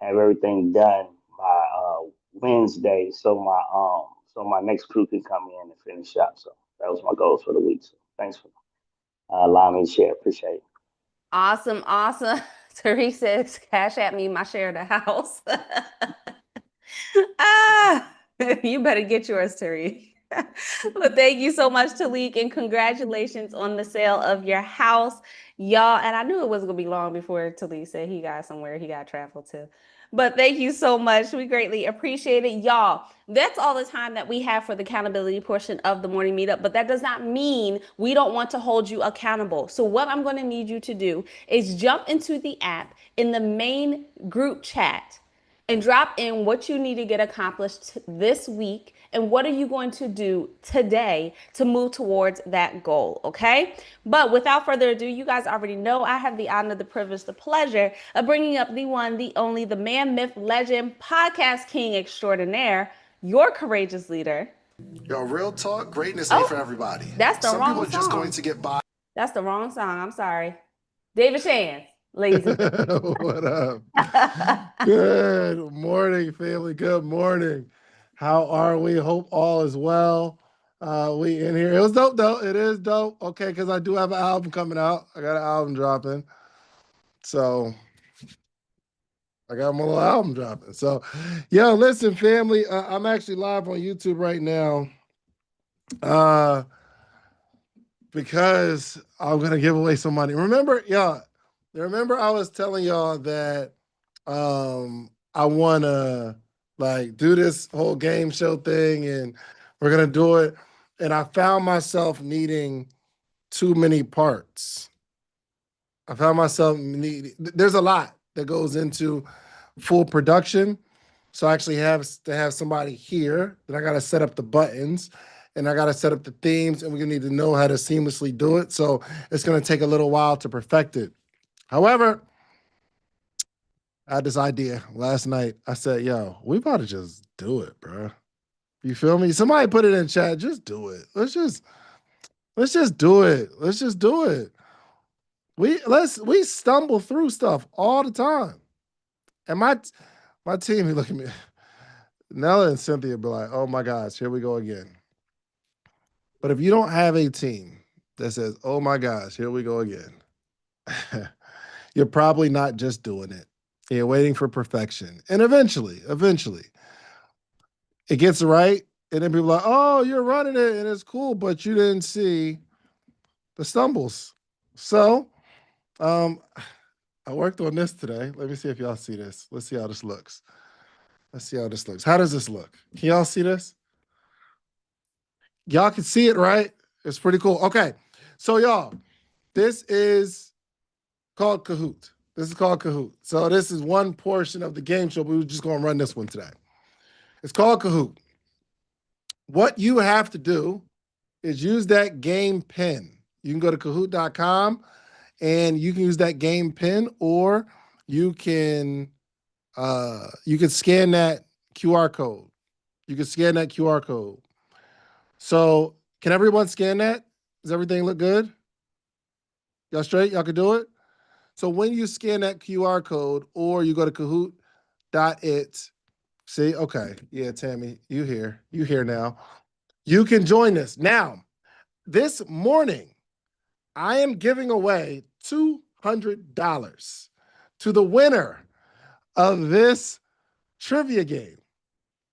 have everything done by Wednesday, so my next crew can come in and finish up. So that was my goals for the week. So thanks for allowing me to share. Appreciate it. Awesome, awesome. Teresa says, cash at me my share of the house. Ah, you better get yours, Tariq. Well, thank you so much, Talik, and congratulations on the sale of your house, y'all. And I knew it wasn't gonna be long before Talik said he got somewhere he got to travel to. But thank you so much. We greatly appreciate it, y'all. That's all the time that we have for the accountability portion of the morning meetup. But that does not mean we don't want to hold you accountable. So what I'm going to need you to do is jump into the app in the main group chat and drop in what you need to get accomplished this week and what are you going to do today to move towards that goal, okay? But without further ado, you guys already know I have the honor, the privilege, the pleasure of bringing up the one, the only, the man, myth, legend, podcast king extraordinaire, your courageous leader. Yo, real talk, greatness ain't for Oh, everybody. that's the Some people wrong are just going song. to get by. That's the wrong song. I'm sorry. David Shan, ladies and What up? gentlemen. Good morning, family. Good morning. How are we? Hope all is well. We in here. It was dope though. It is dope. Okay, because I do have an album coming out. I got an album dropping. So I got my little album dropping. So, yo, listen, family. I'm actually live on YouTube right now. Uh, because I'm gonna give away some money. Remember, y'all. Remember, I was telling y'all that I wanna like do this whole game show thing, and we're gonna do it. And I found myself needing too many parts. I found myself need. There's a lot that goes into full production. So I actually have to have somebody here. Then I got to set up the buttons, and I got to set up the themes, and we're gonna need to know how to seamlessly do it. So it's gonna take a little while to perfect it. However, I had this idea last night. I said, "Yo, we about to just do it, bro. You feel me? Somebody put it in chat. Just do it. Let's just do it. Let's just do it. We stumble through stuff all the time, and my team, he look at me. Nella and Cynthia be like, "Oh my gosh, here we go again." But if you don't have a team that says, "Oh my gosh, here we go again," you're probably not just doing it. You're waiting for perfection, and eventually, it gets right, and then people are like, "Oh, you're running it, and it's cool," but you didn't see the stumbles. So, um, I worked on this today. Let me see if y'all see this. Let's see how this looks. Let's see how this looks. How does this look? Can y'all see this? Y'all can see it, right? It's pretty cool. Okay. So, y'all, this is called Kahoot. This is called Kahoot. So, this is one portion of the game show. We were just going to run this one today. It's called Kahoot. What you have to do is use that game pin. You can go to kahoot.com and you can use that game pin, or you can scan that QR code. You can scan that QR code. So can everyone scan that? Does everything look good? Y'all straight? Y'all can do it? So when you scan that QR code or you go to kahoot.it, see, okay, yeah, Tammy, you here now. You can join us. Now, this morning, I am giving away $200 to the winner of this trivia game.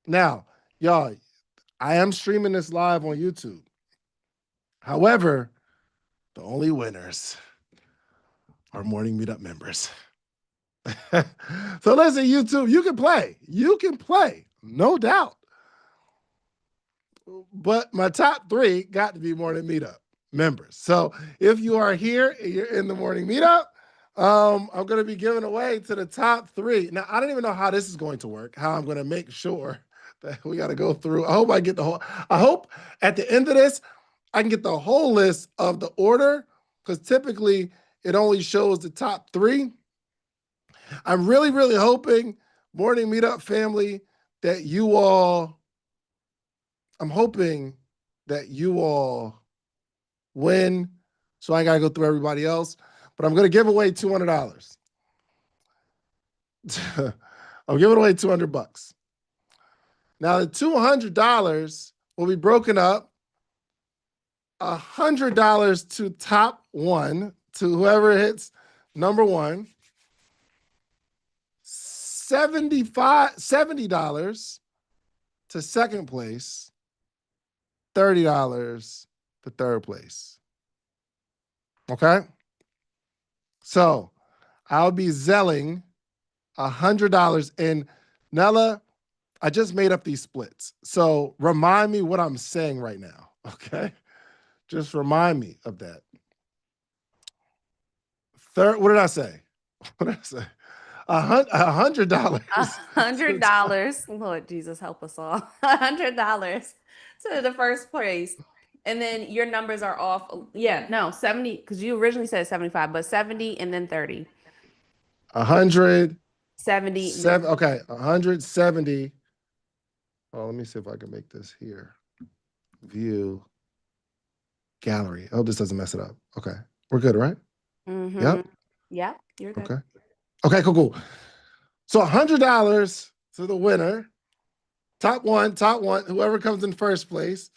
Now, y'all, I am streaming this live on YouTube. However, the only winners are Morning Meetup members. So listen, YouTube, you can play. You can play, no doubt. But my top three got to be Morning Meetup members. So if you are here and you're in the Morning Meetup, I'm going to be giving away to the top three. Now, I don't even know how this is going to work, how I'm going to make sure that we got to go through. I hope at the end of this, I can get the whole list of the order, because typically it only shows the top three. I'm really, really hoping, Morning Meetup family, that you all, I'm hoping that you all win. So I got to go through everybody else. But I'm going to give away $200. I'm giving away $200. Now the $200 will be broken up. $100 to top one, to whoever hits number one. $70 to second place. $30 to third place. Okay? So I'll be zelling $100. And Nella, I just made up these splits. So remind me what I'm saying right now. Okay? Just remind me of that. What did I say? What did I say? $100. $100. Lord Jesus, help us all. $100 to the first place. And then your numbers are off. Yeah, no, 70, because you originally said 75, but 70 and then 30. 100. 70. Okay, 170. Oh, let me see if I can make this here. View. Gallery. Oh, this doesn't mess it up. Okay. We're good, right? Mm-hmm. Yep. Yeah, you're good. Okay. Okay, cool. So $100 to the winner. Top one, whoever comes in first place.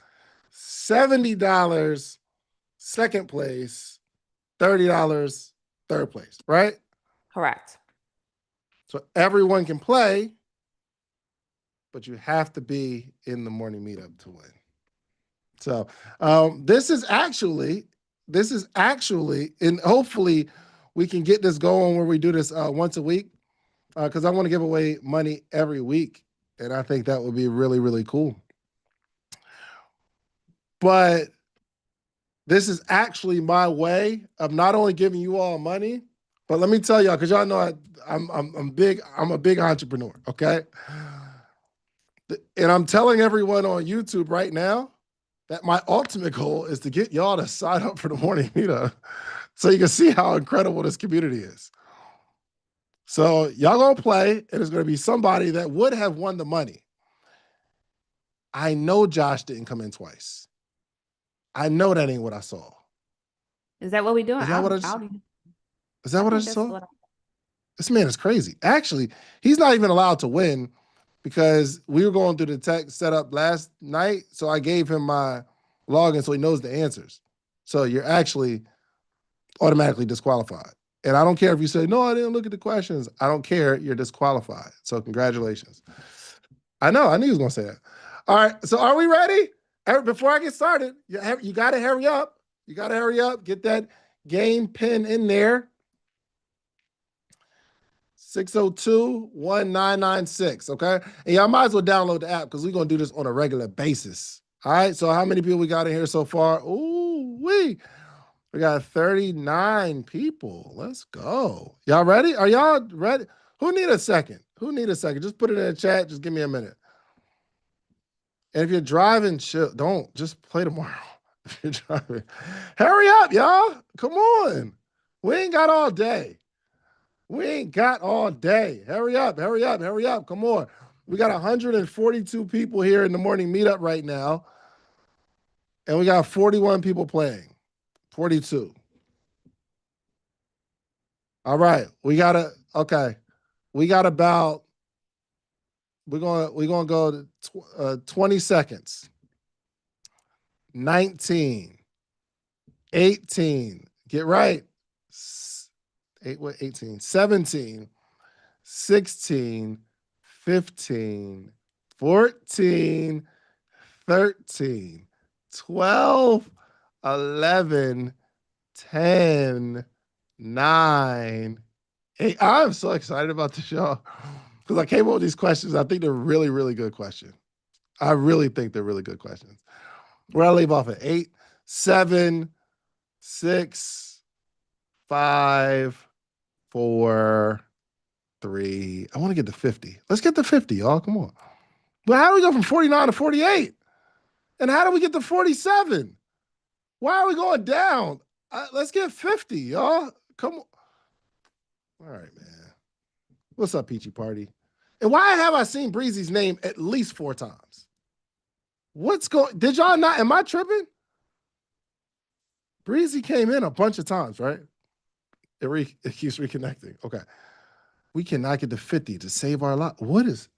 $70 second place. $30 third place, right? Correct. So everyone can play, but you have to be in the morning meetup to win. So this is actually, and hopefully we can get this going where we do this once a week, because I want to give away money every week. And I think that would be really, really cool. But this is actually my way of not only giving you all money, but let me tell y'all, because y'all know I'm a big entrepreneur, okay? And I'm telling everyone on YouTube right now that my ultimate goal is to get y'all to sign up for the morning meetup so you can see how incredible this community is. So y'all gonna play, and it's gonna be somebody that would have won the money. I know Josh didn't come in twice. I know that ain't what I saw. Is that what we doing? Is that what I just saw? This man is crazy. Actually, he's not even allowed to win because we were going through the tech setup last night. So I gave him my login so he knows the answers. So you're actually automatically disqualified. And I don't care if you say, no, I didn't look at the questions. I don't care. You're disqualified. So congratulations. I know. I knew he was going to say that. All right. So are we ready? Before I get started, you got to hurry up. You got to hurry up. Get that game pin in there. 602-1996, okay? And y'all might as well download the app because we're going to do this on a regular basis. All right, so how many people we got in here so far? Ooh, we got 39 people. Let's go. Y'all ready? Are y'all ready? Who need a second? Just put it in the chat. Just give me a minute. And if you're driving, chill. Don't. Just play tomorrow. If you're driving. Hurry up, y'all. Come on. We ain't got all day. Hurry up. Come on. We got 142 people here in the morning meetup right now. And we got 41 people playing. 42. All right. We're gonna go to 20 seconds. 19. 18. Get right. 18, 17, 16, 15, 14, 13, 12, 11, 10, 9, 8. I'm so excited about the show because I came up with these questions. I think they're really, really good questions. I really think they're really good questions. Where I leave off at 8, 7, 6, 5, 4, 3. I want to get to 50. Let's get to 50, y'all. Come on. But how do we go from 49 to 48? And how do we get to 47? Why are we going down? Let's get 50, y'all. Come on. All right, man. What's up, Peachy Party? And why have I seen Breezy's name at least 4 times? Did y'all not? Am I tripping? Breezy came in a bunch of times, right? It keeps reconnecting. Okay. We cannot get to 50 to save our life. What is?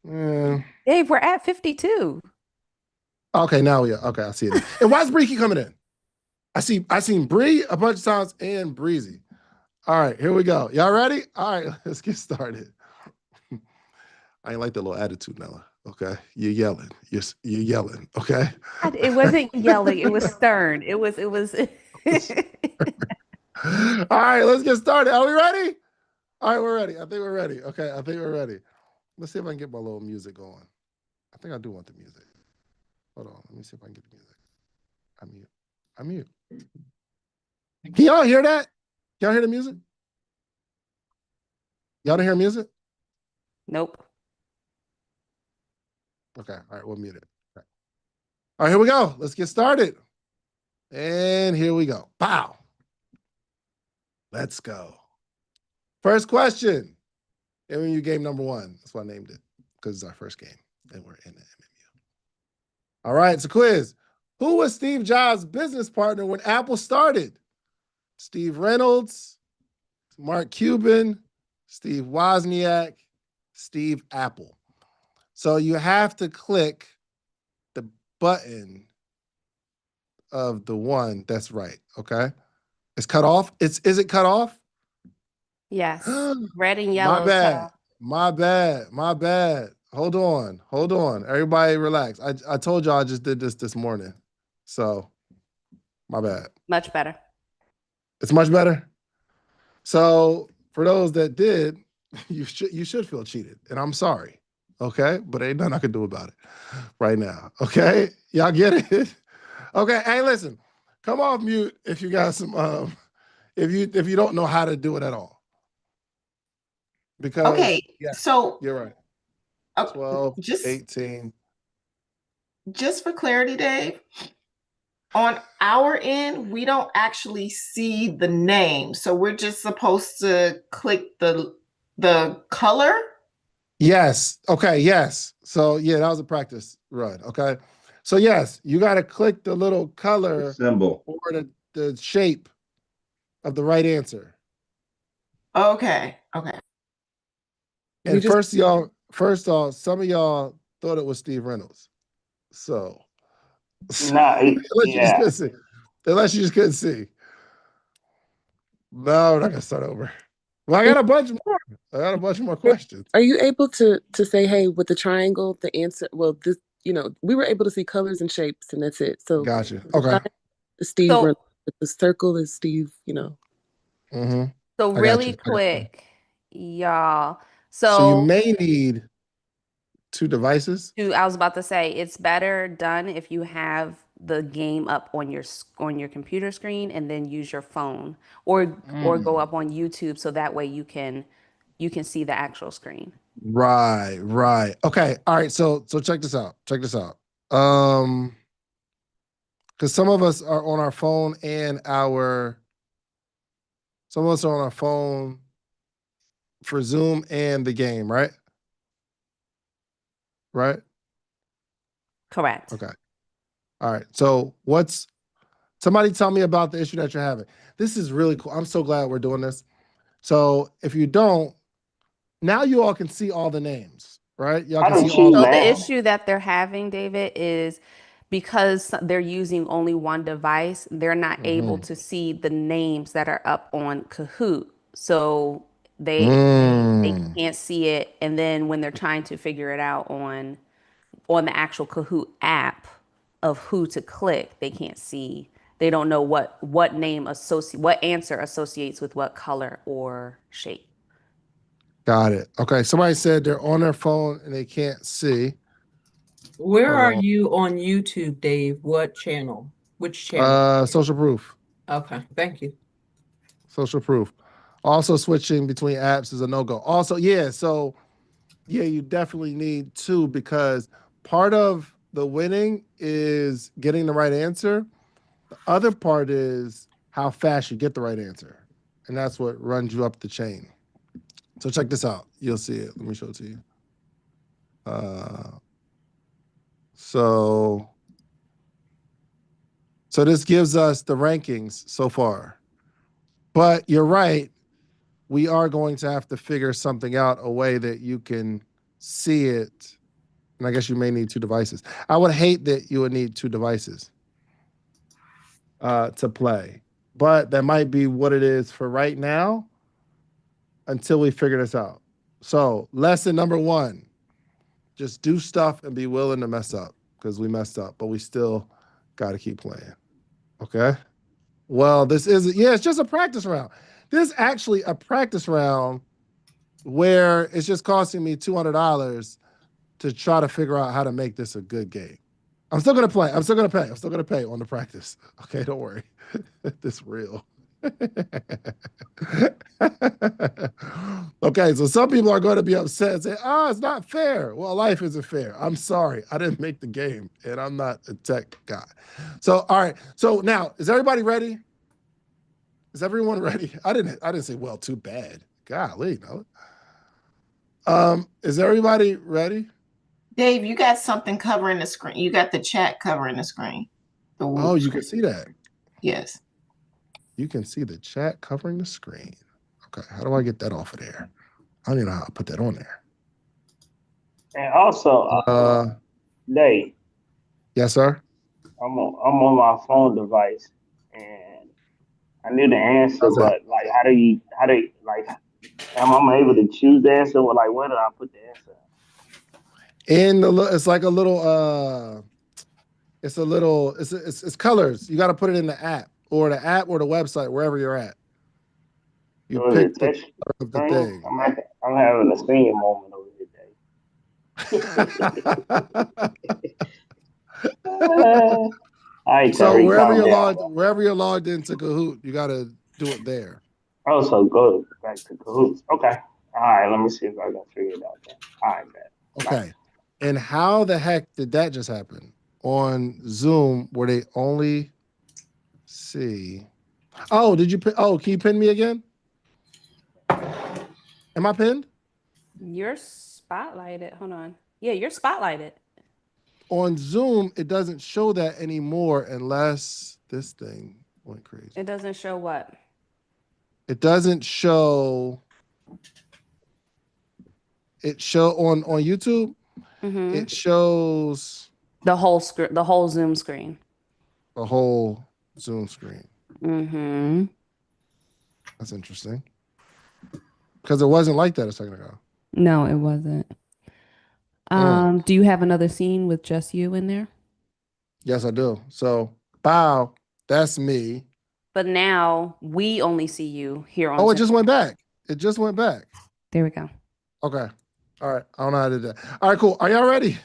Dave, we're at 52. Okay, now we are. Okay, I see it. And why is Bree keep coming in? I seen Bree a bunch of times and Breezy. All right, here we go. Y'all ready? All right, let's get started. I ain't like that little attitude, Nella. Okay, you're yelling. You're yelling. Okay. It wasn't yelling. It was stern. It was. All right, let's get started. Are we ready? All right, we're ready. I think we're ready. Okay, I think we're ready. Let's see if I can get my little music going. I think I do want the music. Hold on. Let me see if I can get the music. I'm mute. Can y'all hear that? Y'all hear the music? Y'all don't hear music? Nope. Okay. All right, we'll mute it. Okay. All right, here we go. Let's get started. And here we go. Pow. Let's go. First question. MMU game number 1. That's why I named it, because it's our first game. And we're in the MMU. All right, it's a quiz. Who was Steve Jobs' business partner when Apple started? Steve Reynolds, Mark Cuban, Steve Wozniak, Steve Apple. So you have to click the button of the one that's right, okay? It's cut off? Is it cut off? Yes. Red and yellow. My bad. My bad. Hold on. Everybody relax. I told y'all I just did this morning. So, my bad. Much better. It's much better? So, for those that did, you should feel cheated. And I'm sorry. Okay? But ain't nothing I can do about it right now. Okay? Y'all get it? Okay. Hey, listen. Come off mute if you got some if you don't know how to do it at all. Because so you're right. 12, 18. Just for clarity, Dave, on our end, we don't actually see the name. So we're just supposed to click the color? Yes. Okay, yes. So yeah, that was a practice run. Okay. So yes, you got to click the little color symbol or the shape of the right answer. Okay. And first off, some of y'all thought it was Steve Reynolds. So nah, unless you just couldn't see. No, we're not gonna start over. Well, I got a bunch more questions. Are you able to say, hey, with the triangle, the answer? Well, this, we were able to see colors and shapes, and that's it. So, Gotcha. Okay. Steve, the circle is Steve. Mm-hmm. So really quick, y'all. So you may need 2 devices. I was about to say it's better done if you have the game up on your computer screen and then use your phone or go up on YouTube so that way you can see the actual screen. Right. Okay. All right. So check this out. Because some of us are on our phone some of us are on our phone for Zoom and the game, right? Right? Correct. Okay. All right. So somebody tell me about the issue that you're having. This is really cool. I'm so glad we're doing this. So if you don't, now you all can see all the names, right? Y'all can see all the issue that they're having, David, is because they're using only one device, they're not able to see the names that are up on Kahoot. So they can't see it. And then when they're trying to figure it out on the actual Kahoot app of who to click, they can't see. They don't know what answer associates with what color or shape. Got it. Okay. Somebody said they're on their phone and they can't see. Where are you on YouTube, Dave? What channel? Which channel? Social Proof. Okay, thank you. Social Proof. Also, switching between apps is a no-go. Also, you definitely need 2 because part of the winning is getting the right answer. The other part is how fast you get the right answer. And that's what runs you up the chain. So check this out. You'll see it. Let me show it to you. So this gives us the rankings so far. But you're right. we are going to have to figure something out, a way that you can see it. And I guess you may need 2 devices. I would hate that you would need 2 devices to play, but that might be what it is for right now until we figure this out. So, lesson number 1, just do stuff and be willing to mess up, because we messed up, but we still got to keep playing. Okay? Well, this is, it's just a practice round. This is actually a practice round where it's just costing me $200 to try to figure out how to make this a good game. I'm still gonna play. I'm still gonna pay. I'm still gonna pay on the practice. Okay, don't worry. This real. Okay, so some people are going to be upset and say, "Oh, it's not fair." Well, life isn't fair. I'm sorry. I didn't make the game, and I'm not a tech guy. So, all right. So now, is everybody ready? Is everyone ready? I didn't say, well, too bad. Golly, no. Is everybody ready? Dave, you got something covering the screen. You got the chat covering the screen. Oh, you can see that. Yes. You can see the chat covering the screen. Okay, how do I get that off of there? I don't even know how to put that on there. And also, Dave, Yes, sir. I'm on my phone device, and I knew the answer, How's that? but like, how do you like? Am I able to choose the answer? Or like, where did I put the answer? In the it's like a little it's colors. You got to put it in the app or the website, wherever you're at. You So is pick it the touch color of the screen? thing. I'm having a senior moment over here, Dave. All right, So Terry, calm down. wherever you're logged into Kahoot, you got to do it there. Oh, so go back to Cahoots. Okay. All right. Let me see if I can figure it out then. All right, man. Okay. Nice. And how the heck did that just happen on Zoom where they only see? Oh, did you pin? Oh, can you pin me again? Am I pinned? You're spotlighted. Hold on. Yeah, you're spotlighted. On Zoom, it doesn't show that anymore unless this thing went crazy. It doesn't show what? It doesn't show. It show on YouTube. Mm-hmm. It shows The whole screen, the whole Zoom screen. a whole Zoom screen. Mm-hmm. That's interesting. Because it wasn't like that a second ago. No, it wasn't. Do you have another scene with just you in there? Yes, I do. So, bow, that's me. But now we only see you here on Oh, it Zoom. just went back. It just went back. There we go. Okay. All right. I don't know how to do that. All right, cool. Are y'all ready?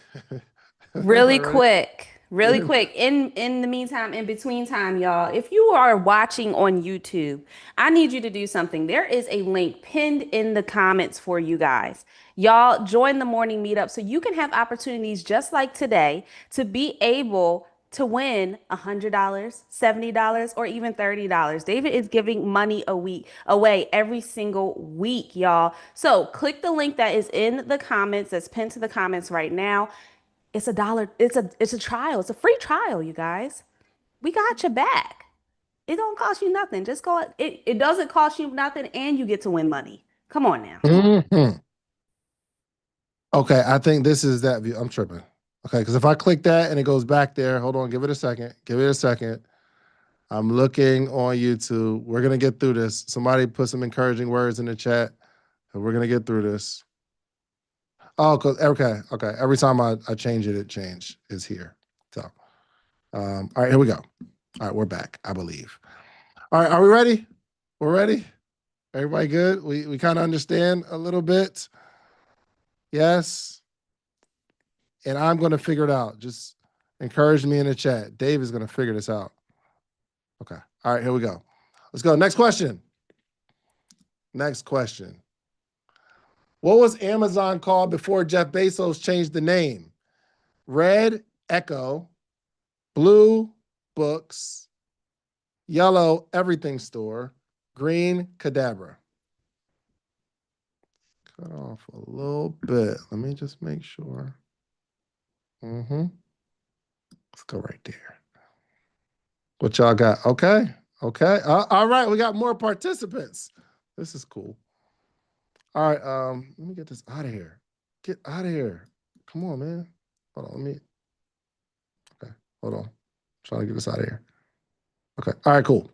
Really Everybody quick. In the meantime, in between time, y'all, if you are watching on YouTube, I need you to do something. There is a link pinned in the comments for you guys. Y'all join the morning meetup so you can have opportunities just like today to be able to win $100, $70, or even $30. David is giving money away every single week, y'all. So click the link that is in the comments, that's pinned to the comments right now. It's $1. It's a trial. It's a free trial, you guys. We got your back. It don't cost you nothing. Just go. It doesn't cost you nothing, and you get to win money. Come on now. Mm-hmm. Okay, I think this is that view. I'm tripping. Okay, because if I click that and it goes back there, hold on, give it a second. Give it a second. I'm looking on YouTube. We're gonna get through this. Somebody put some encouraging words in the chat, and we're gonna get through this. Oh, okay. Every time I change it, it changed. It's here. So, all right, here we go. All right, we're back, I believe. All right, are we ready? We're ready? Everybody good? We kind of understand a little bit. Yes. And I'm going to figure it out. Just encourage me in the chat. Dave is going to figure this out. Okay. All right, here we go. Let's go. Next question. Next question. What was Amazon called before Jeff Bezos changed the name? Red Echo, blue Books, yellow Everything Store, green Cadabra. Cut off a little bit. Let me just make sure. Let's go right there. What y'all got? Okay. All right. We got more participants. This is cool. All right, let me get this out of here. Get out of here. Come on, man. Hold on, okay, hold on. I'm trying to get this out of here. Okay, all right, cool.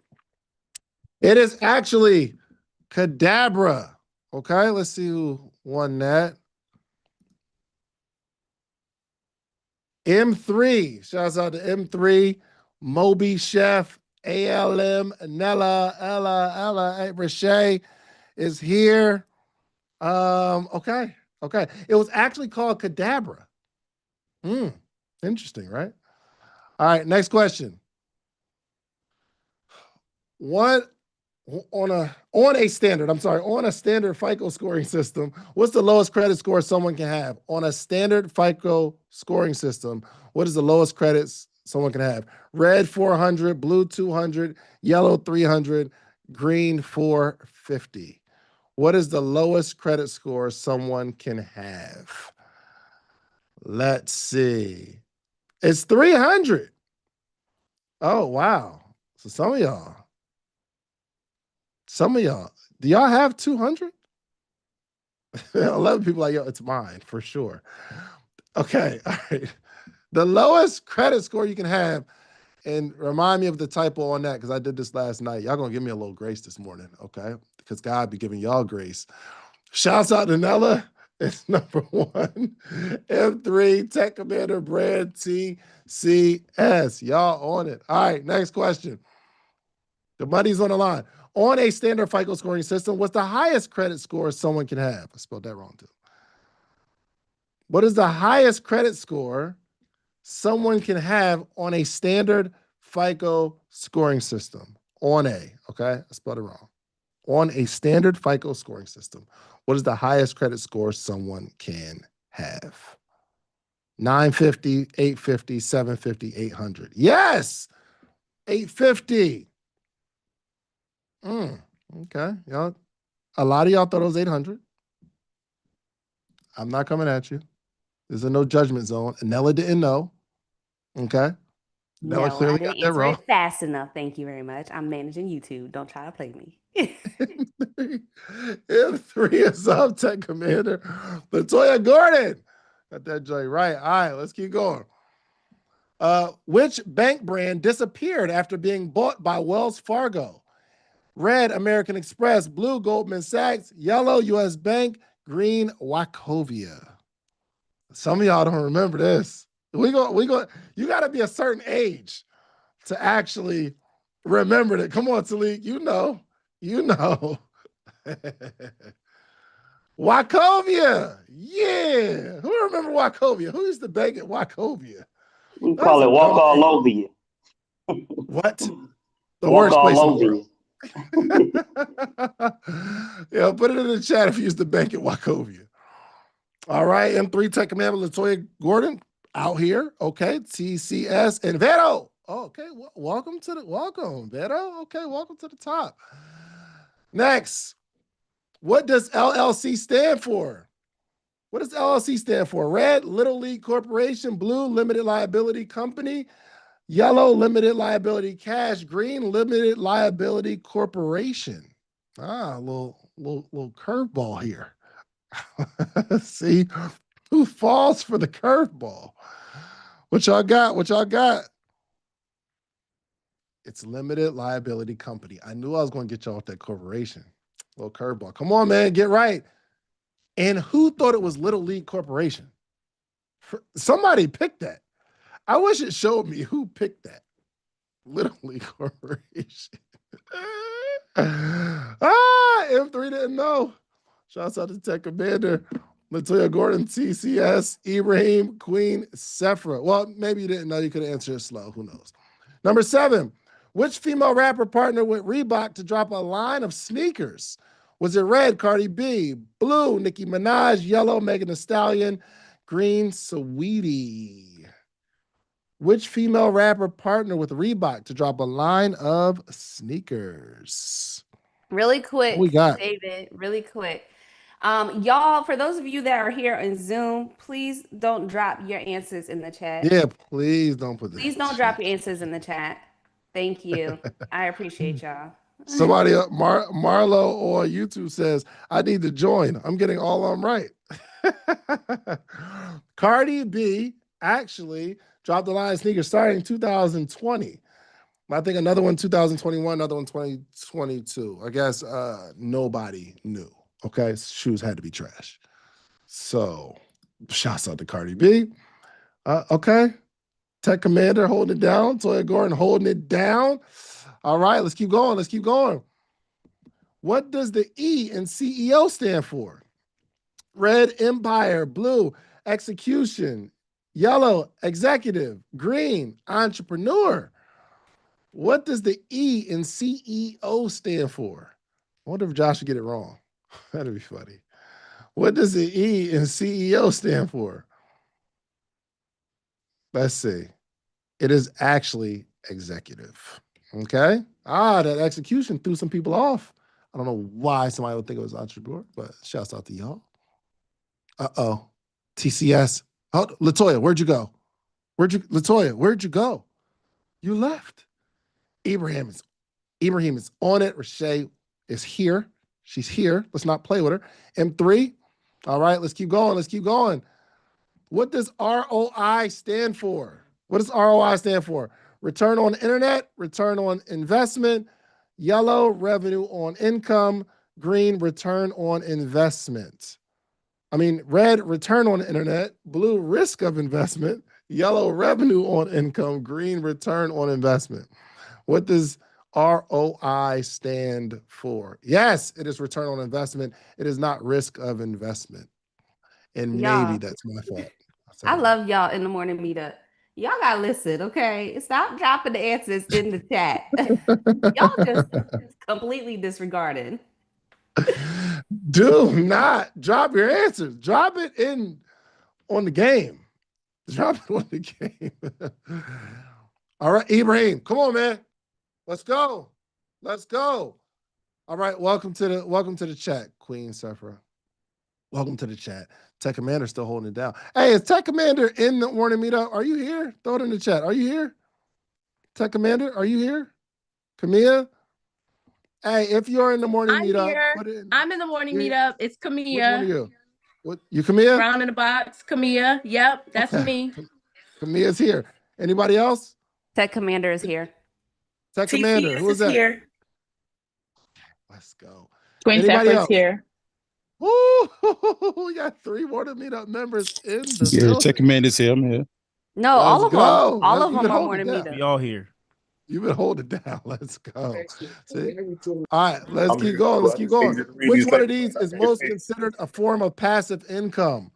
It is actually Cadabra. Okay, let's see who won that. M3. Shouts out to M3, Moby Chef, ALM, Ella, Rashay is here. Okay. It was actually called Cadabra. Interesting, right? All right, next question. What on a standard FICO scoring system, what's the lowest credit score someone can have? On a standard FICO scoring system, what is the lowest credits someone can have? Red 400, blue 200, yellow 300, green 450. What is the lowest credit score someone can have? Let's see. It's 300. Oh, wow. So some of y'all, do y'all have 200? 11 people like, yo, it's mine for sure. Okay, all right. The lowest credit score you can have, and remind me of the typo on that because I did this last night. Y'all gonna give me a little grace this morning, okay? Because God be giving y'all grace. Shouts out to Nella. It's number 1. M3, Tech Commander Brand TCS. Y'all on it. All right, next question. The money's on the line. On a standard FICO scoring system, what's the highest credit score someone can have? I spelled that wrong too. What is the highest credit score someone can have on a standard FICO scoring system? Okay? I spelled it wrong. On a standard FICO scoring system, what is the highest credit score someone can have? 950, 850, 750, 800. Yes! 850. Okay. Y'all, a lot of y'all thought it was 800. I'm not coming at you. There's a no judgment zone. Nella didn't know. Okay. Nella No, I clearly got didn't that answer wrong. it fast enough. Thank you very much. I'm managing YouTube. Don't try to play me. M3 is up, Tech Commander. Latoya Gordon. Got that joint right. All right, let's keep going. Which bank brand disappeared after being bought by Wells Fargo? Red, American Express. Blue, Goldman Sachs. Yellow, U.S. Bank. Green, Wachovia. Some of y'all don't remember this. You got to be a certain age to actually remember that. Come on, Talik, you know. Wachovia. Yeah. Who remember Wachovia? Who used to bank at Wachovia? We That was call a it walk dumb all name. over you. What? The Walk worst all place in the over world. you. Yeah, put it in the chat if you used to bank at Wachovia. All right, M3 Tech Commander Latoya Gordon out here. Okay, TCS and Vero. Oh, okay, welcome, Vero. Okay, welcome to the top. Next, what does LLC stand for? What does LLC stand for? Red, Little League Corporation. Blue, Limited Liability Company. Yellow, Limited Liability Cash. Green, Limited Liability Corporation. A little curveball here. See who falls for the curveball. What y'all got? It's Limited Liability Company. I knew I was going to get y'all with that corporation. Little curveball. Come on, man, get right. And who thought it was Little League Corporation? Somebody picked that. I wish it showed me who picked that. Little League Corporation. M3 didn't know. Shouts out to Tech Commander, Latoya Gordon, TCS, Ibrahim, Queen, Sephra. Well, maybe you didn't know. You could answer it slow. Who knows? Number 7, which female rapper partnered with Reebok to drop a line of sneakers? Was it red, Cardi B, blue, Nicki Minaj, yellow, Megan Thee Stallion, green, Saweetie? Which female rapper partnered with Reebok to drop a line of sneakers? Really quick, What we got? David, really quick. Y'all, for those of you that are here on Zoom, please don't drop your answers in the chat. Yeah, please don't put that. Please don't drop your answers in the chat. Thank you. I appreciate y'all. Somebody, Marlo on YouTube says, I need to join. I'm getting all on right. Cardi B actually dropped the line of sneakers starting in 2020. I think another one 2021, another one 2022. I guess nobody knew. Okay, shoes had to be trash. So, shouts out to Cardi B. Okay, Tech Commander holding it down. Toya Gordon holding it down. All right, let's keep going. Let's keep going. What does the E in CEO stand for? Red, empire. Blue, execution. Yellow, executive. Green, entrepreneur. What does the E in CEO stand for? I wonder if Josh would get it wrong. That'd be funny. What does the E in CEO stand for? Let's see. It is actually executive. Okay. That execution threw some people off. I don't know why somebody would think it was entrepreneur, but shouts out to y'all. TCS. Oh, Latoya, where'd you go? Latoya, where'd you go? You left. Ibrahim is on it. Rashay is here. She's here. Let's not play with her. M3. All right, let's keep going. Let's keep going. What does ROI stand for? What does ROI stand for? Return on internet, return on investment, yellow, revenue on income, green, return on investment. Red, return on internet, blue, risk of investment, yellow, revenue on income, green, return on investment. What does ROI stand for? Yes, it is return on investment. It is not risk of investment. And maybe that's my fault. I love y'all in the morning meetup. Y'all gotta listen, okay? Stop dropping the answers in the chat. Y'all just completely disregarded. Do not drop your answers. Drop it in on the game. Drop it on the game. All right, Ibrahim, come on, man. Let's go. Let's go. All right, welcome to the chat, Queen Sephora. Welcome to the chat. Tech Commander still holding it down. Hey, is Tech Commander in the morning meetup? Are you here? Throw it in the chat. Are you here? Tech Commander, are you here? Camilla? Hey, if you're in the morning meetup, here. put it in. I'm in the morning meetup. It's Camilla. Which one are you? What, you Camilla? Brown in the box, Camilla. Yep, that's Okay. me. Camilla's here. Anybody else? Tech Commander is here. Tech Commander, who is that? Here. Let's go. Queen Anybody Safford's else? here. Woo! We got 3 morning meetup members in the Yeah, building. Tech Commander's here. I'm here. No, Let's all of go. them. All of You've them been are holding morning it down. meetup. We all here. You've been holding it down. Let's go. See? All right, let's keep going. Let's keep going. Which one of these is most considered a form of passive income?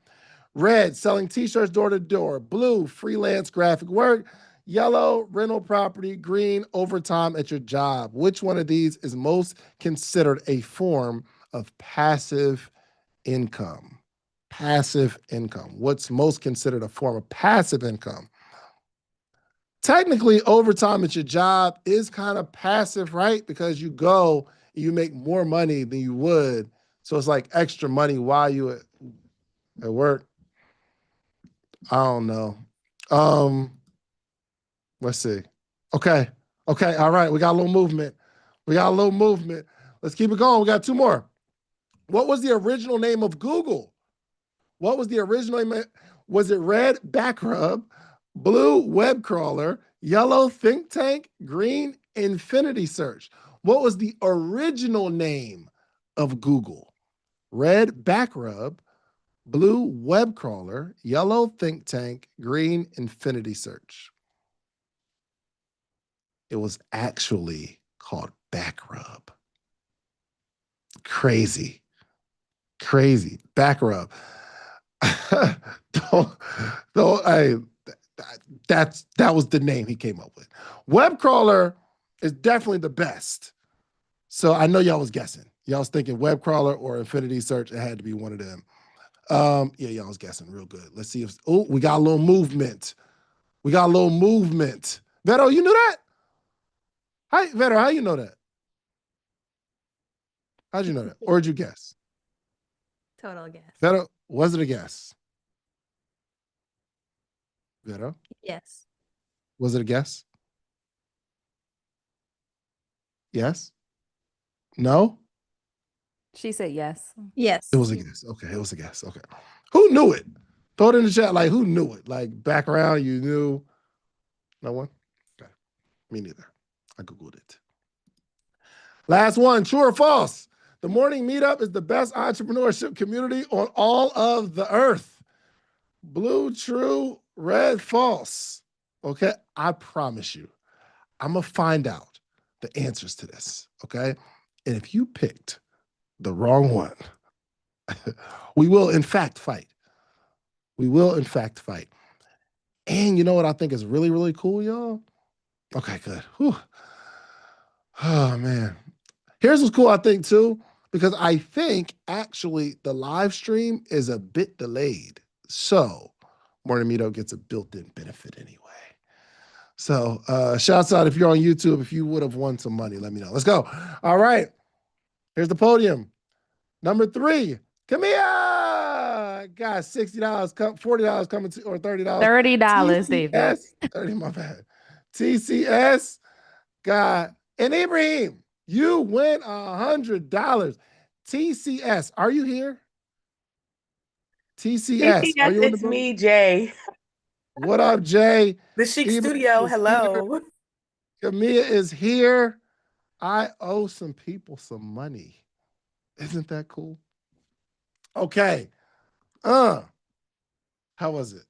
Red, selling t-shirts door to door. Blue, freelance graphic work. Yellow, rental property. Green, overtime at your job. Which one of these is most considered a form of passive income? Passive income. What's most considered a form of passive income? Technically, overtime at your job is kind of passive, right? Because you go, you make more money than you would. So it's like extra money while you at work. I don't know. Let's see. Okay. All right. We got a little movement. Let's keep it going. We got 2 more. What was the original name of Google? What was the original name? Was it red, back rub, blue, web crawler, yellow, think tank, green, infinity search? What was the original name of Google? Red, back rub, blue, web crawler, yellow, think tank, green, infinity search. It was actually called back rub. Crazy. Back rub. Hey, that was the name he came up with. Web crawler is definitely the best. So I know y'all was guessing. Y'all was thinking web crawler or infinity search. It had to be one of them. Yeah, y'all was guessing real good. Let's see if we got a little movement. Vero, you knew that? Hi, Vero, how you know that? How'd you know that? Or did you guess? Total guess. Vero, was it a guess? Vero? Yes. Was it a guess? Yes? No? She said yes. Yes. It was a guess. Okay, it was a guess. Okay. Who knew it? Throw it in the chat. Like, who knew it? Like, background, you knew? No one? Okay. Me neither. I Googled it. Last one, true or false? The morning meetup is the best entrepreneurship community on all of the earth. Blue, true, red, false. Okay, I promise you, I'm going to find out the answers to this. Okay, and if you picked the wrong one, we will, in fact, fight. We will, in fact, fight. And you know what I think is really, really cool, y'all? Okay, good. Whew. Oh, man. Here's what's cool, I think, too, because I think actually the live stream is a bit delayed. So Morning Meetup gets a built-in benefit anyway. So shouts out if you're on YouTube, if you would have won some money, let me know. Let's go. All right. Here's the podium. Number 3, Camilla. Got $60, $40 coming to, or $30. $30, David. TCS, 30, my bad. TCS got, and Ibrahim, you win $100. TCS, are you here? TCS, are you in the it's room? me, Jay. What up, Jay? The Chic Ibrahim Studio. is Hello. here. Camilla is here. I owe some people some money. Isn't that cool? Okay. How was it?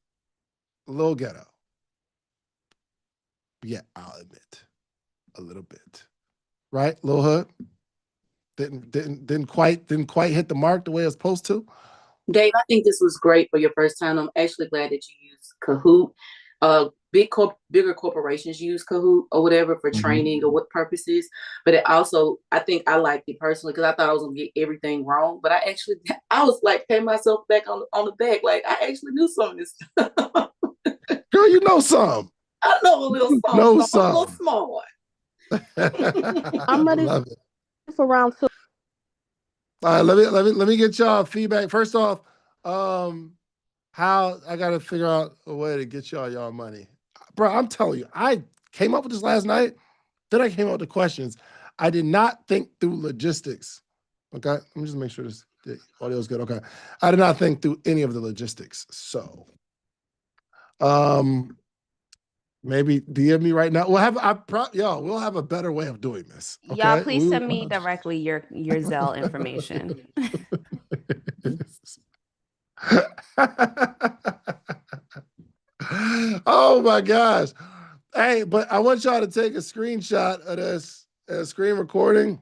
A little ghetto. Yeah, I'll admit. A little bit. Right? Little hood. Didn't quite hit the mark the way it's supposed to. Dave, I think this was great for your first time. I'm actually glad that you used Kahoot. Bigger corporations use Kahoot or whatever for training or what purposes. But it also, I think I liked it personally because I thought I was gonna get everything wrong. But I was like, pay myself back on the back. Like I actually knew some of this stuff. Girl, you know some. I know a little something. Know So I'm a little some. smart. I'm ready love it. For round 2. All right, let me get y'all feedback. First off, how I gotta figure out a way to get y'all money. Bro, I'm telling you, I came up with this last night, then I came up with the questions. I did not think through logistics. Okay, let me just make sure the audio is good. Okay, I did not think through any of the logistics. So, maybe DM me right now. We'll have we'll have a better way of doing this. Okay? Y'all, please send me directly your Zelle information. Oh my gosh. Hey, but I want y'all to take a screenshot of this screen recording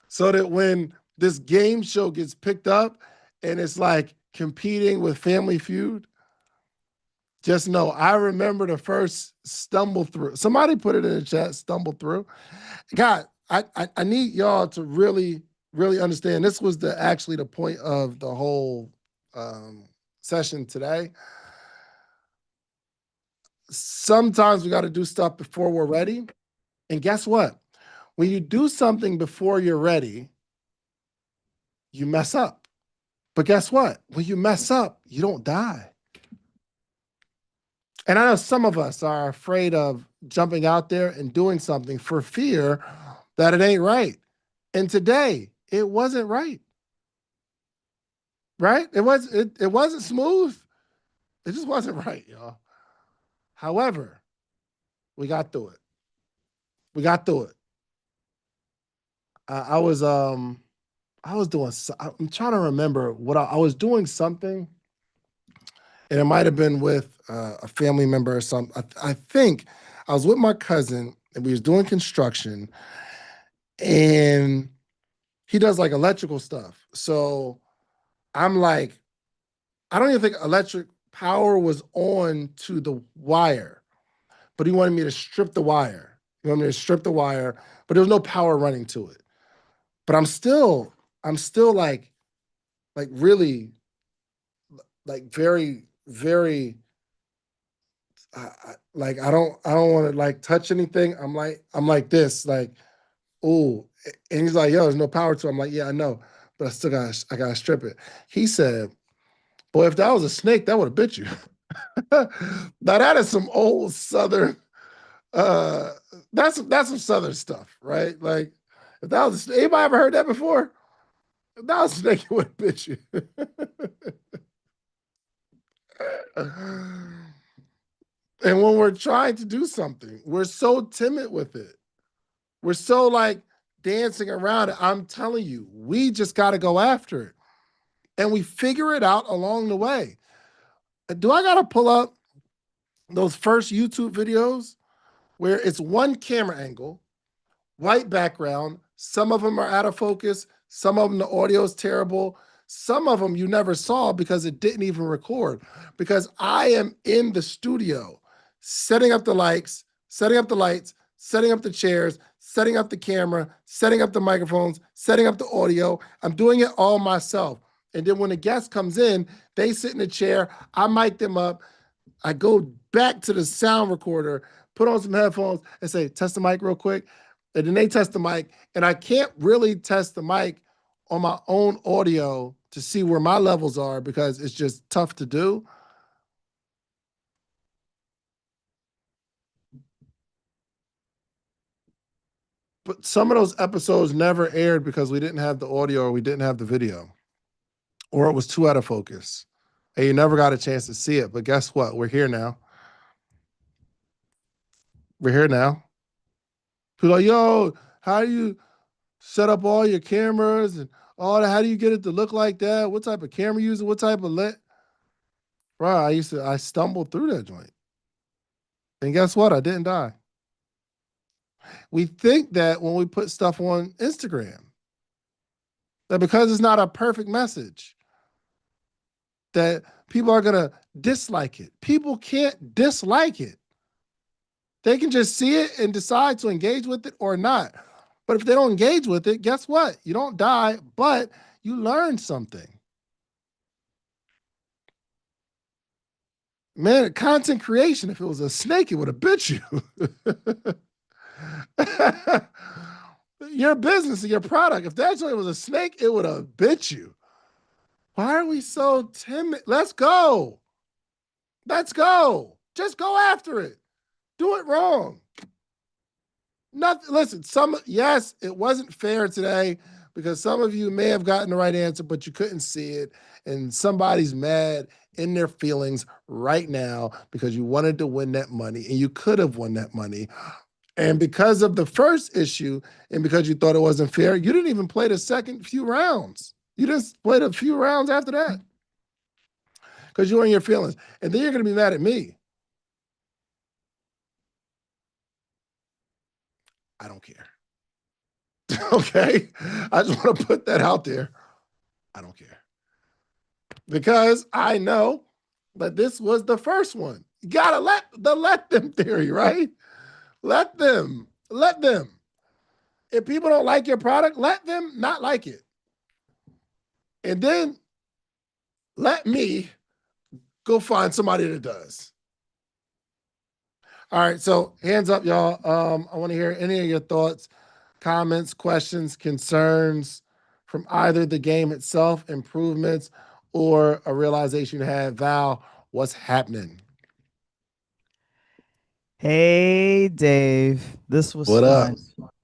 so that when this game show gets picked up and it's like competing with Family Feud, just know I remember the first stumble through. Somebody put it in the chat, stumble through. God, I need y'all to really, really understand. This was actually the point of the whole session today. Sometimes we got to do stuff before we're ready. And guess what? When you do something before you're ready, you mess up. But guess what? When you mess up, you don't die. And I know some of us are afraid of jumping out there and doing something for fear that it ain't right. And today, it wasn't right. Right? It wasn't smooth. It just wasn't right, y'all. However, we got through it. We got through it. I was doing, I'm trying to remember what I was doing something, and it might have been with a family member or something. I think I was with my cousin and we was doing construction, and he does like electrical stuff. So I'm like, I don't even think electric power was on to the wire, but he wanted me to strip the wire. He wanted me to strip the wire, but there was no power running to it. But I'm still like really, like very, very, like I don't want to like touch anything. I'm like this, like, oh, and he's like, yo, there's no power to it. I'm like, yeah, I know, but I gotta strip it. He said, boy, if that was a snake, that would have bit you. Now that is some old Southern, that's some Southern stuff, right? Like, If that was anybody ever heard that before? If that was a snake, it would have bit you. And when we're trying to do something, we're so timid with it. We're so like dancing around it. I'm telling you, we just got to go after it. And we figure it out along the way. Do I got to pull up those first YouTube videos where it's one camera angle, white background? Some of them are out of focus. Some of them, the audio is terrible. Some of them you never saw because it didn't even record. Because I am in the studio setting up the lights, setting up the chairs, setting up the camera, setting up the microphones, setting up the audio. I'm doing it all myself. And then when the guest comes in, they sit in the chair, I mic them up. I go back to the sound recorder, put on some headphones and say, test the mic real quick. And then they test the mic. And I can't really test the mic on my own audio to see where my levels are because it's just tough to do. But some of those episodes never aired because we didn't have the audio or we didn't have the video, or it was too out of focus. And you never got a chance to see it. But guess what? We're here now. We're here now. People are like, yo, how do you set up all your cameras and all that? How do you get it to look like that? What type of camera you using? What type of lit? Bro, I stumbled through that joint. And guess what? I didn't die. We think that when we put stuff on Instagram, that because it's not a perfect message, that people are going to dislike it. People can't dislike it. They can just see it and decide to engage with it or not. But if they don't engage with it, guess what? You don't die, but you learn something. Man, content creation, if it was a snake, it would have bit you. Your business and your product, if that joint was a snake, it would have bit you. Why are we so timid? Let's go. Let's go. Just go after it. Do it wrong. Nothing. Listen, yes, it wasn't fair today because some of you may have gotten the right answer, but you couldn't see it. And somebody's mad in their feelings right now because you wanted to win that money and you could have won that money. And because of the first issue and because you thought it wasn't fair, you didn't even play the second few rounds. You just played a few rounds after that because you were in your feelings. And then you're going to be mad at me. I don't care. Okay? I just want to put that out there. I don't care. Because I know that this was the first one. You got to let them theory, right? Let them. If people don't like your product, let them not like it. And then let me go find somebody that does. All right, so hands up, y'all. I want to hear any of your thoughts, comments, questions, concerns from either the game itself, improvements, or a realization you had. Val, what's happening? Hey, Dave. This was What up? fun.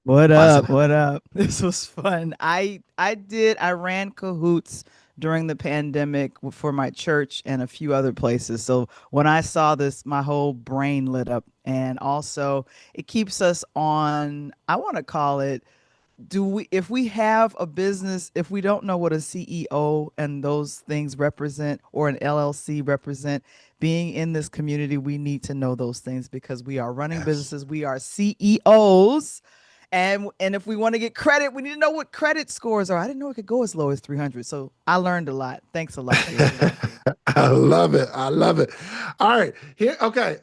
What Awesome. up? What up? This was fun. I ran Cahoots during the pandemic for my church and a few other places. So when I saw this, my whole brain lit up. And also, it keeps us on, I want to call it, if we have a business, if we don't know what a CEO and those things represent or an LLC represent, being in this community, we need to know those things because we are running businesses, we are CEOs. And if we want to get credit, we need to know what credit scores are. I didn't know it could go as low as 300. So I learned a lot. Thanks a lot, Dave. I love it. All right. Here, okay.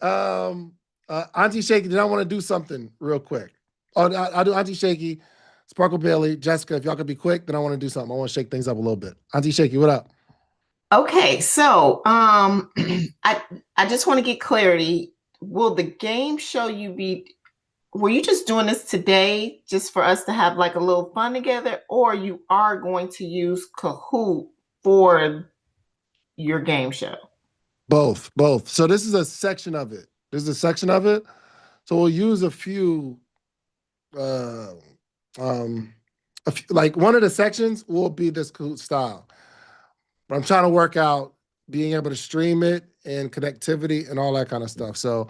Auntie Shaky, did I want to do something real quick? Oh, I'll do Auntie Shaky, Sparkle Bailey, Jessica. If y'all could be quick, then I want to do something. I want to shake things up a little bit. Auntie Shaky, what up? Okay, so I just want to get clarity. Will the game show were you just doing this today just for us to have like a little fun together, or you are going to use Kahoot for your game show? Both. So this is a section of it. So we'll use a few like one of the sections will be this Kahoot style. But I'm trying to work out being able to stream it and connectivity and all that kind of stuff. So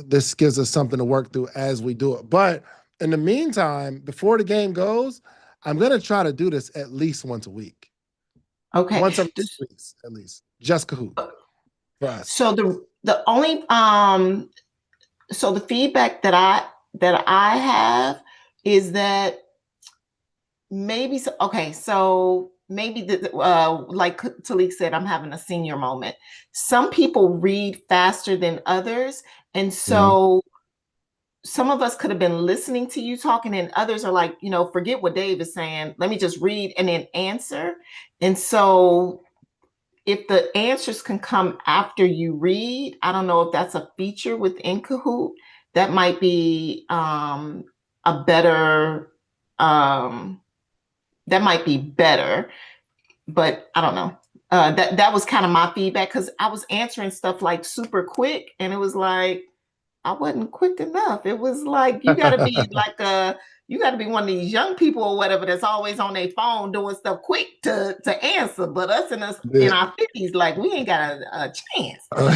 this gives us something to work through as we do it. But in the meantime, before the game goes, I'm going to try to do this at least once a week. Okay. Once every 2 weeks, at least. Just Kahoot for us. So the only so the feedback that I have is that maybe so maybe like Talik said, I'm having a senior moment. Some people read faster than others, and so some of us could have been listening to you talking, and others are like, forget what Dave is saying. Let me just read and then answer. And so if the answers can come after you read, I don't know if that's a feature within Kahoot. That might be a better, that might be better, but I don't know. That was kind of my feedback, because I was answering stuff like super quick, and it was like, I wasn't quick enough. It was like, you got to be you got to be one of these young people or whatever that's always on their phone doing stuff quick to answer. But us in our 50s, like, we ain't got a chance. But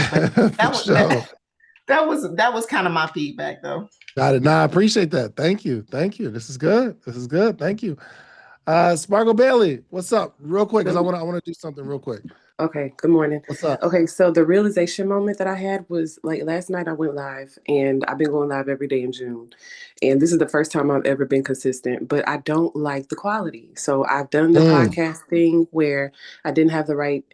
that was kind of my feedback, though. Got it. I appreciate that. Thank you. This is good. Thank you. Sparkle Bailey, what's up? Real quick, because I want to do something real quick. Okay, good morning. What's up? Okay, so the realization moment that I had was like last night I went live, and I've been going live every day in June. And this is the first time I've ever been consistent, but I don't like the quality. So I've done the podcast thing where I didn't have the right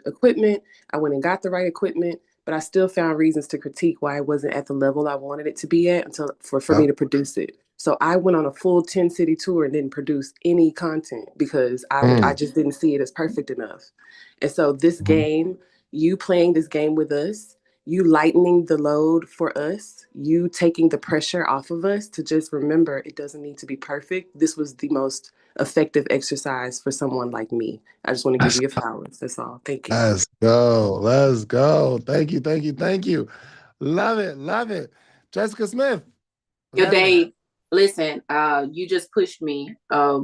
equipment. I went and got the right equipment, but I still found reasons to critique why it wasn't at the level I wanted it to be at for me to produce it. So I went on a full 10-city tour and didn't produce any content because I just didn't see it as perfect enough. And so this game, you playing this game with us, you lightening the load for us, you taking the pressure off of us to just remember it doesn't need to be perfect. This was the most effective exercise for someone like me. I just want to give you your flowers. That's all. Thank you. Let's go. Thank you. Love it. Jessica Smith. Yo, Dave, listen, you just pushed me by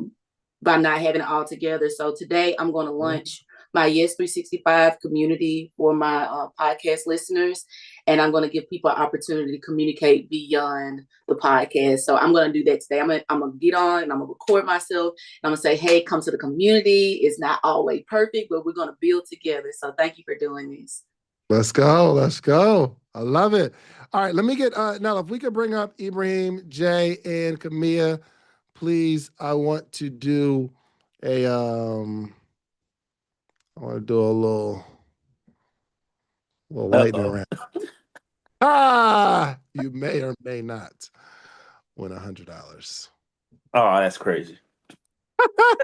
not having it all together. So today I'm going to launch my Yes 365 community for my podcast listeners. And I'm going to give people an opportunity to communicate beyond the podcast. So I'm going to do that today. I'm going to get on and I'm going to record myself. And I'm going to say, hey, come to the community. It's not always perfect, but we're going to build together. So thank you for doing this. Let's go. I love it. All right, let me get, now if we could bring up Ibrahim, Jay, and Camilla, please. I want to do a little lightning round. You may or may not win $100. Oh, that's crazy.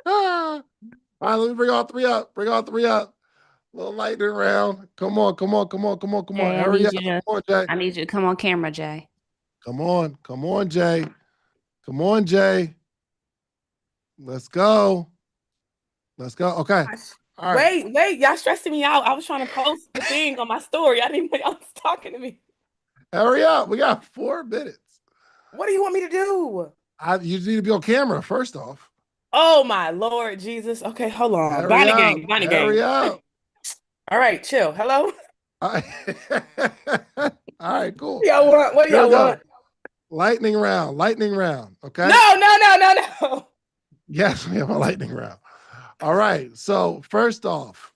All right, let me bring all three up. Little lightning round. Come on. Jay, Hurry up. Come on, Jay. I need you to come on camera, Jay. Come on, Jay. Let's go. Okay. All right. Wait, y'all stressing me out. I was trying to post the thing on my story. I didn't know y'all was talking to me. Hurry up. We got 4 minutes. What do you want me to do? You need to be on camera, first off. Oh, my Lord Jesus. Okay, hold on. Bonnie gang. Hurry up. All right, chill. Hello? All right, cool. What do y'all want? Lightning round, okay? No. Yes, we have a lightning round. All right, so first off,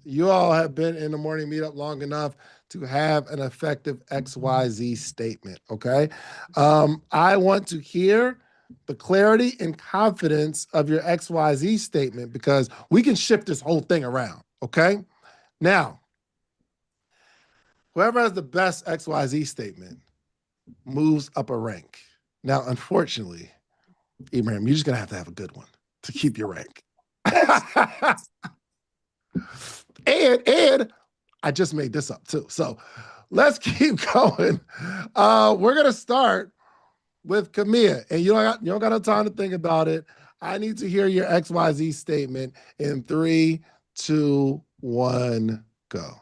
you all have been in the morning meetup long enough to have an effective XYZ statement, okay? I want to hear the clarity and confidence of your XYZ statement because we can shift this whole thing around, okay? Now, whoever has the best XYZ statement moves up a rank. Now, unfortunately, Ibrahim, you're just gonna have a good one to keep your rank. and I just made this up too. So let's keep going. We're gonna start with Camilla, and you don't got no time to think about it. I need to hear your XYZ statement in 3, 2, 1, go.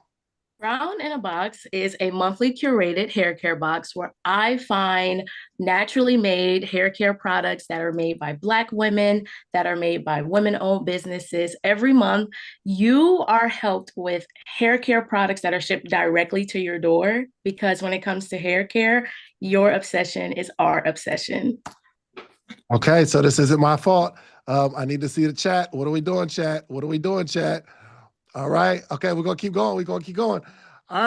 Brown in a Box is a monthly curated hair care box where I find naturally made hair care products that are made by Black women, that are made by women-owned businesses. Every month, you are helped with hair care products that are shipped directly to your door, because when it comes to hair care, your obsession is our obsession. Okay, so this isn't my fault. I need to see the chat. What are we doing, chat? What are we doing, chat? All right. Okay, we're going to keep going. We're going to keep going. All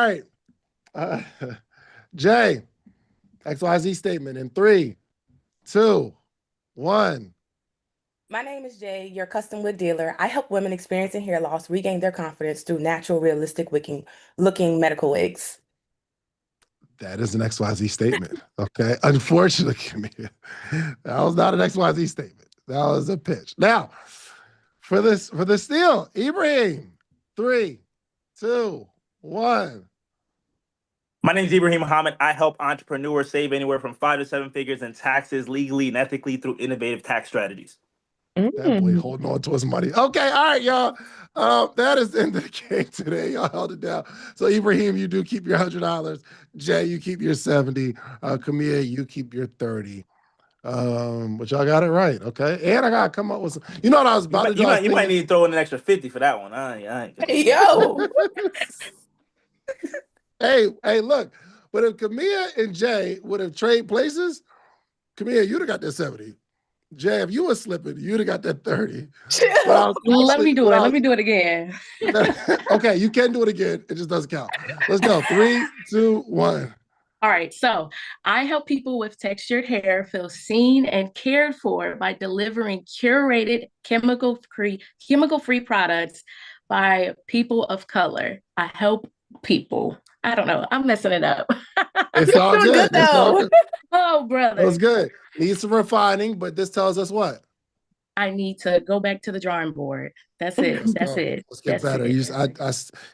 right. Jay, XYZ statement in 3, 2, 1. My name is Jay, your custom wig dealer. I help women experiencing hair loss regain their confidence through natural, realistic looking medical wigs. That is an XYZ statement. Okay. Unfortunately, Camille, that was not an XYZ statement. That was a pitch. Now, for the steal, Ibrahim, 3, 2, 1. My name is Ibrahim Muhammad. I help entrepreneurs save anywhere from 5 to 7 figures in taxes legally and ethically through innovative tax strategies. That boy holding on to his money. Okay, all right, y'all. That is the end of the game today. Y'all held it down. So Ibrahim, you do keep your $100. Jay, you keep your 70. Camille, you keep your 30. But y'all got it right, okay? And I gotta come up with some. You know what I was about to do? You might need to throw in an extra 50 for that one. Hey, yo. Hey, look. But if Camille and Jay would have traded places, Camille, you'd have got that 70. Jay, if you were slipping, you'd have got that 30. Let me do it again. Okay, you can do it again. It just doesn't count. Let's go. 3, 2, 1. All right, so I help people with textured hair feel seen and cared for by delivering curated chemical-free products by people of color. I help people. I don't know. I'm messing it up. It's all good. It's all good. Oh, brother. It was good. Needs some refining, but this tells us what? I need to go back to the drawing board. That's it. That's it. Let's get That's better. it.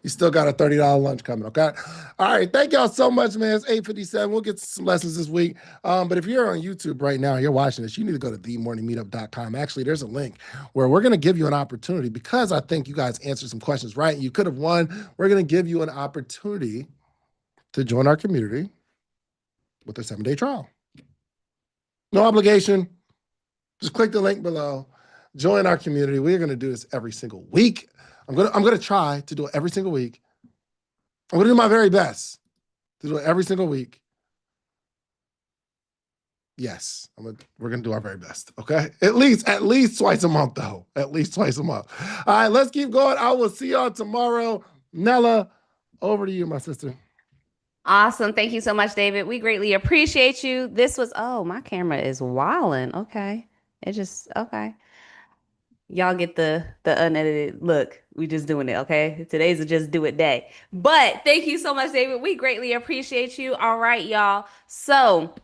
You still got a $30 lunch coming, okay? All right. Thank y'all so much, man. It's 8:57. We'll get some lessons this week. But if you're on YouTube right now, you're watching this, you need to go to themorningmeetup.com. Actually, there's a link where we're going to give you an opportunity, because I think you guys answered some questions right. You could have won. We're going to give you an opportunity to join our community with a 7-day trial. No obligation. Just click the link below. Join our community. We're going to do this every single week. I'm going to try to do it every single week. I'm going to do my very best to do it every single week. Yes, we're going to do our very best, okay? At least twice a month, though. At least twice a month. All right, let's keep going. I will see y'all tomorrow. Nella, over to you, my sister. Awesome. Thank you so much, David. We greatly appreciate you. This was, my camera is wilding. Okay. Okay. Y'all get the unedited look. We just doing it, okay? Today's a just do it day. But thank you so much, David. We greatly appreciate you. All right, y'all. So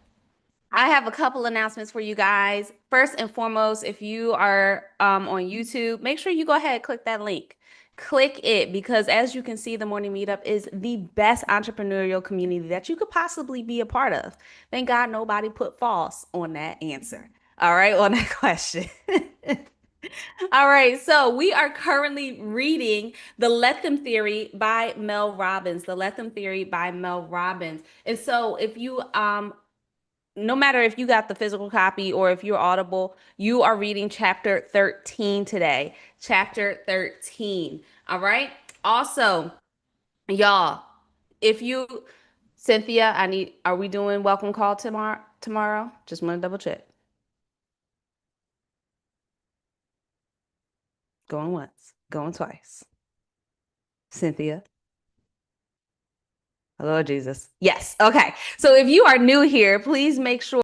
I have a couple announcements for you guys. First and foremost, if you are on YouTube, make sure you go ahead and click that link. Click it, because as you can see, the Morning Meetup is the best entrepreneurial community that you could possibly be a part of. Thank God nobody put false on that answer. All right, on that question. All right, so we are currently reading The Let Them Theory by Mel Robbins. The Let Them Theory by Mel Robbins. And so if you no matter if you got the physical copy or if you're Audible, you are reading chapter 13 today. Chapter 13. All right. Also, y'all, Cynthia, are we doing welcome call tomorrow? Just want to double check. Going once, going twice. Cynthia. Hello, Jesus. Yes. Okay. So if you are new here, please make sure